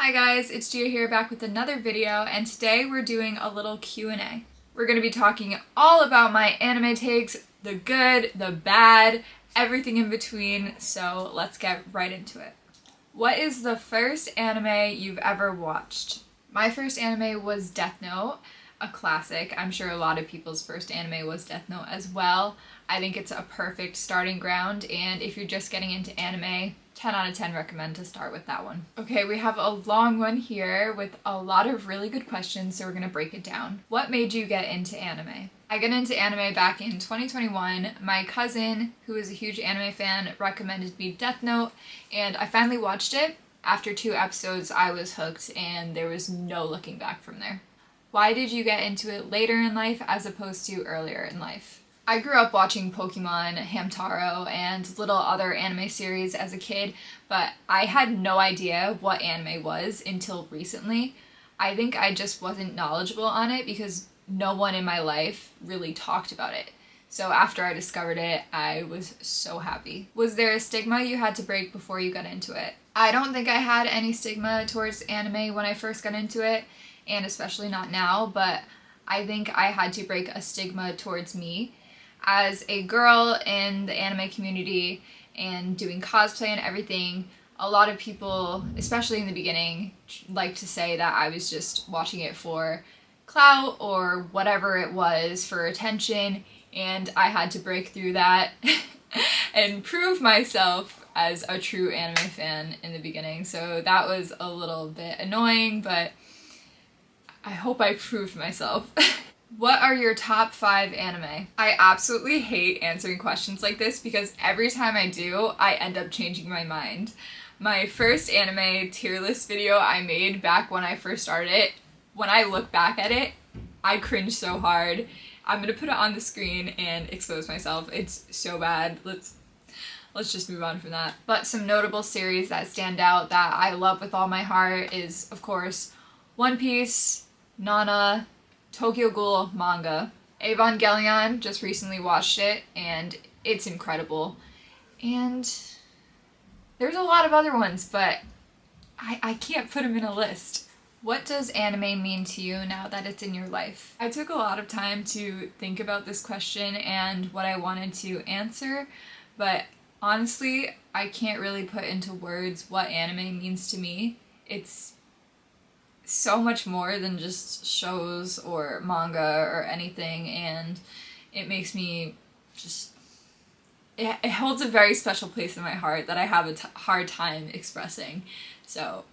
Hi guys, it's Gia here back with another video, and today we're doing a little Q&A. We're going to be talking all about my anime takes, the good, the bad, everything in between, so let's get right into it. What is the first anime you've ever watched? My first anime was Death Note, a classic. I'm sure a lot of people's first anime was Death Note as well. I think it's a perfect starting ground, and if you're just getting into anime, 10 out of 10 recommend to start with that one. Okay, we have a long one here with a lot of really good questions, so we're gonna break it down. What made you get into anime? I got into anime back in 2021. My cousin, who is a huge anime fan, recommended me Death Note, and I finally watched it. After 2 episodes, I was hooked, and there was no looking back from there. Why did you get into it later in life as opposed to earlier in life? I grew up watching Pokemon, Hamtaro, and little other anime series as a kid, but I had no idea what anime was until recently. I think I just wasn't knowledgeable on it because no one in my life really talked about it. So after I discovered it, I was so happy. Was there a stigma you had to break before you got into it? I don't think I had any stigma towards anime when I first got into it, and especially not now, but I think I had to break a stigma towards me. As a girl in the anime community and doing cosplay and everything, a lot of people, especially in the beginning, like to say that I was just watching it for clout or whatever it was, for attention, and I had to break through that and prove myself as a true anime fan in the beginning. So that was a little bit annoying, but I hope I proved myself. What are your top 5 anime? I absolutely hate answering questions like this because every time I do, I end up changing my mind. My first anime tier list video I made back when I first started it, when I look back at it, I cringe so hard. I'm gonna put it on the screen and expose myself. It's so bad. Let's just move on from that. But some notable series that stand out that I love with all my heart is, of course, One Piece, Nana, Tokyo Ghoul manga. Evangelion, just recently watched it, and it's incredible. And there's a lot of other ones, but I can't put them in a list. What does anime mean to you now that it's in your life? I took a lot of time to think about this question and what I wanted to answer, but honestly, I can't really put into words what anime means to me. It's so much more than just shows or manga or anything, and it makes me just, it holds a very special place in my heart that I have a hard time expressing. So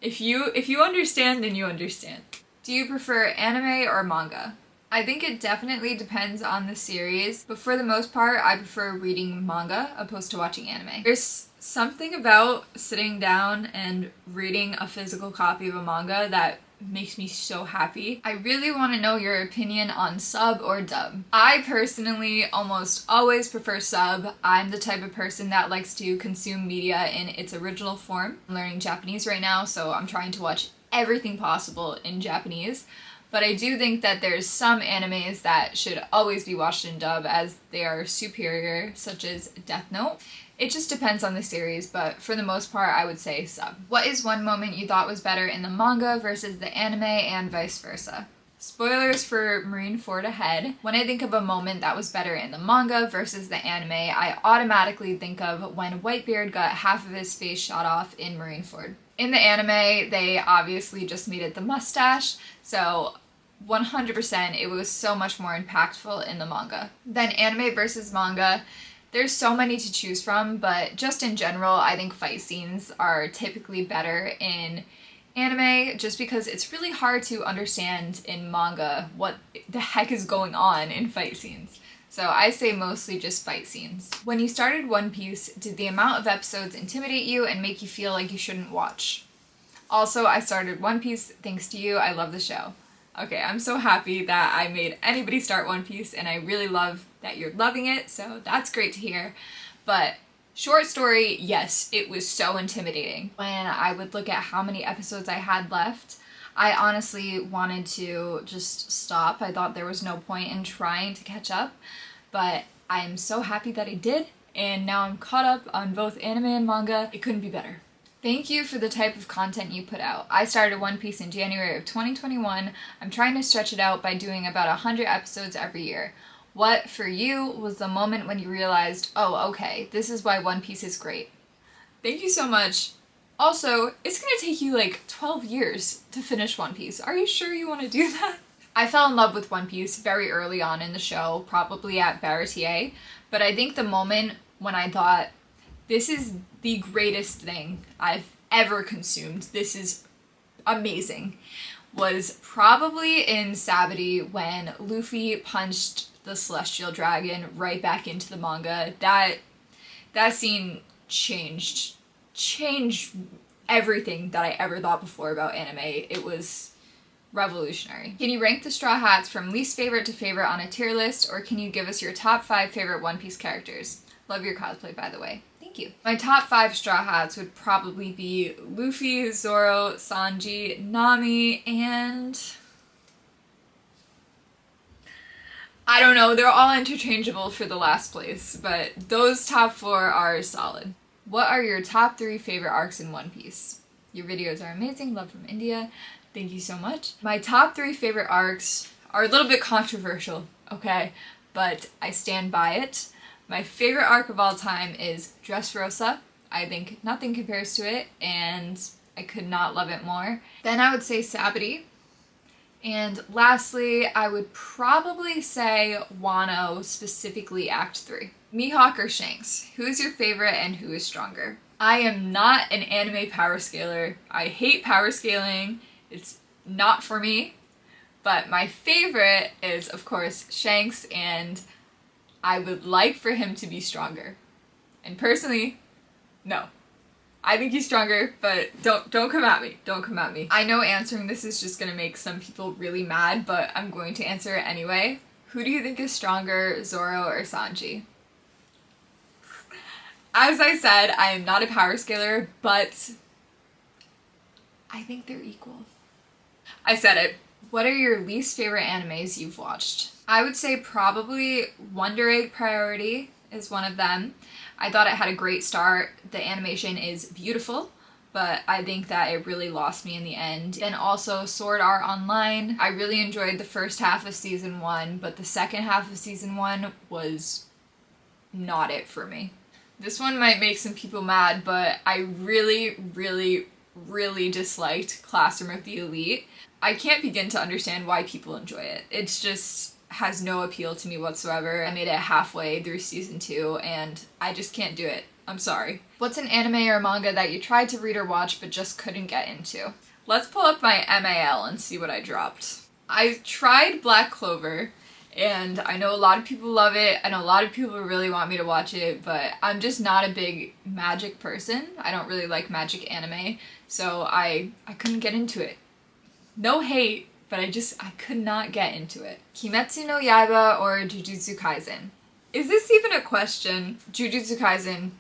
if you understand, then you understand. Do you prefer anime or manga? I think it definitely depends on the series, but for the most part, I prefer reading manga opposed to watching anime. There's something about sitting down and reading a physical copy of a manga that makes me so happy. I really want to know your opinion on sub or dub. I personally almost always prefer sub. I'm the type of person that likes to consume media in its original form. I'm learning Japanese right now, so I'm trying to watch everything possible in Japanese. But I do think that there's some animes that should always be watched in dub as they are superior, such as Death Note. It just depends on the series, but for the most part, I would say sub. What is one moment you thought was better in the manga versus the anime and vice versa? Spoilers for Marineford ahead. When I think of a moment that was better in the manga versus the anime, I automatically think of when Whitebeard got half of his face shot off in Marineford. In the anime, they obviously just made it the mustache, so 100% it was so much more impactful in the manga. Then anime versus manga, there's so many to choose from, but just in general, I think fight scenes are typically better in anime just because it's really hard to understand in manga what the heck is going on in fight scenes. So I say mostly just fight scenes. When you started One Piece, did the amount of episodes intimidate you and make you feel like you shouldn't watch? Also, I started One Piece thanks to you. I love the show. Okay, I'm so happy that I made anybody start One Piece, and I really love that you're loving it, so that's great to hear. But short story, yes, it was so intimidating. When I would look at how many episodes I had left, I honestly wanted to just stop. I thought there was no point in trying to catch up, but I'm so happy that I did, and now I'm caught up on both anime and manga. It couldn't be better. Thank you for the type of content you put out. I started One Piece in January of 2021. I'm trying to stretch it out by doing about 100 episodes every year. What, for you, was the moment when you realized, oh, okay, this is why One Piece is great? Thank you so much. Also, it's gonna take you like 12 years to finish One Piece. Are you sure you want to do that? I fell in love with One Piece very early on in the show, probably at Baratier, but I think the moment when I thought, this is the greatest thing I've ever consumed, this is amazing, was probably in Sabaody when Luffy punched the Celestial Dragon right back into the manga. That scene changed everything that I ever thought before about anime. It was revolutionary. Can you rank the Straw Hats from least favorite to favorite on a tier list, or can you give us your top 5 favorite One Piece characters? Love your cosplay, by the way. Thank you. My top 5 Straw Hats would probably be Luffy, Zoro, Sanji, Nami, and I don't know, they're all interchangeable for the last place, but those top 4 are solid. What are your top 3 favorite arcs in One Piece? Your videos are amazing. Love from India. Thank you so much. My top 3 favorite arcs are a little bit controversial, okay? But I stand by it. My favorite arc of all time is Dressrosa. I think nothing compares to it, and I could not love it more. Then I would say Sabaody. And lastly, I would probably say Wano, specifically Act 3. Mihawk or Shanks? Who is your favorite and who is stronger? I am not an anime power scaler. I hate power scaling. It's not for me. But my favorite is, of course, Shanks, and I would like for him to be stronger. And personally, no. I think he's stronger, but don't come at me. Don't come at me. I know answering this is just gonna make some people really mad, but I'm going to answer it anyway. Who do you think is stronger, Zoro or Sanji? As I said, I am not a power scaler, but I think they're equal. I said it. What are your least favorite animes you've watched? I would say probably Wonder Egg Priority is one of them. I thought it had a great start. The animation is beautiful, but I think that it really lost me in the end. And also Sword Art Online. I really enjoyed the first half of season 1, but the second half of season 1 was not it for me. This one might make some people mad, but I really disliked Classroom of the Elite. I can't begin to understand why people enjoy it. It's just has no appeal to me whatsoever. I made it halfway through season 2 and I just can't do it. I'm sorry. What's an anime or manga that you tried to read or watch but just couldn't get into? Let's pull up my MAL and see what I dropped. I tried Black Clover, and I know a lot of people love it. I know a lot of people really want me to watch it, but I'm just not a big magic person. I don't really like magic anime, so I couldn't get into it. No hate, but I could not get into it. Kimetsu no Yaiba or Jujutsu Kaisen? Is this even a question? Jujutsu Kaisen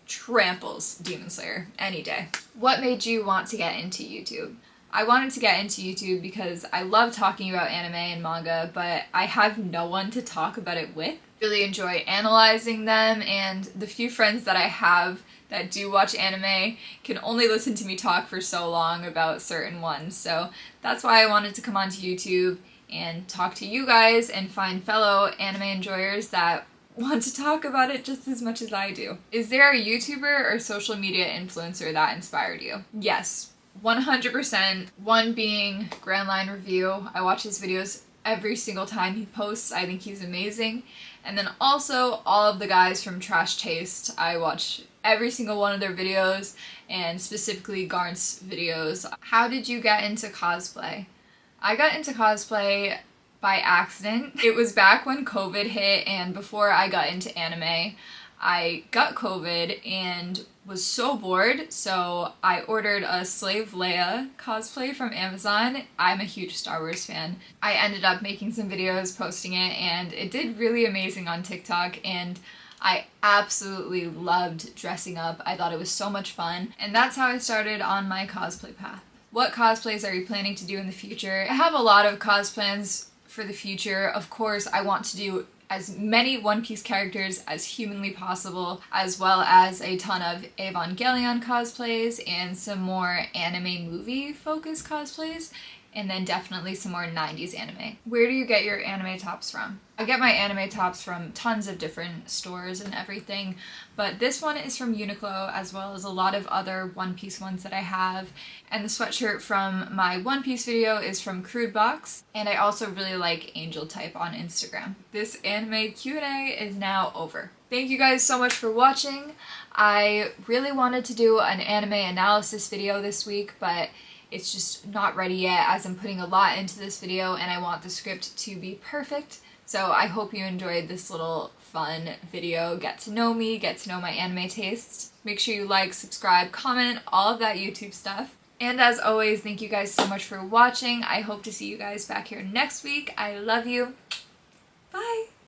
tramples Demon Slayer any day. What made you want to get into YouTube? I wanted to get into YouTube because I love talking about anime and manga, but I have no one to talk about it with. Really enjoy analyzing them, and the few friends that I have that do watch anime can only listen to me talk for so long about certain ones. So that's why I wanted to come onto YouTube and talk to you guys and find fellow anime enjoyers that want to talk about it just as much as I do. Is there a YouTuber or social media influencer that inspired you? Yes. 100%. One being Grand Line Review. I watch his videos every single time he posts. I think he's amazing. And then also all of the guys from Trash Taste. I watch every single one of their videos, and specifically Garnt's videos. How did you get into cosplay? I got into cosplay by accident. It was back when COVID hit, and before I got into anime. I got COVID and was so bored, so I ordered a Slave Leia cosplay from Amazon. I'm a huge Star Wars fan. I ended up making some videos, posting it, and it did really amazing on TikTok, and I absolutely loved dressing up. I thought it was so much fun, and that's how I started on my cosplay path. What cosplays are you planning to do in the future? I have a lot of cosplays for the future. Of course, I want to do as many One Piece characters as humanly possible, as well as a ton of Evangelion cosplays and some more anime movie focused cosplays, and then definitely some more 90s anime. Where do you get your anime tops from? I get my anime tops from tons of different stores and everything, but this one is from Uniqlo, as well as a lot of other One Piece ones that I have. And the sweatshirt from my One Piece video is from Crude Box, and I also really like Angel Type on Instagram. This anime Q&A is now over. Thank you guys so much for watching. I really wanted to do an anime analysis video this week, but it's just not ready yet, as I'm putting a lot into this video and I want the script to be perfect. So I hope you enjoyed this little fun video. Get to know me, get to know my anime tastes. Make sure you like, subscribe, comment, all of that YouTube stuff. And as always, thank you guys so much for watching. I hope to see you guys back here next week. I love you. Bye!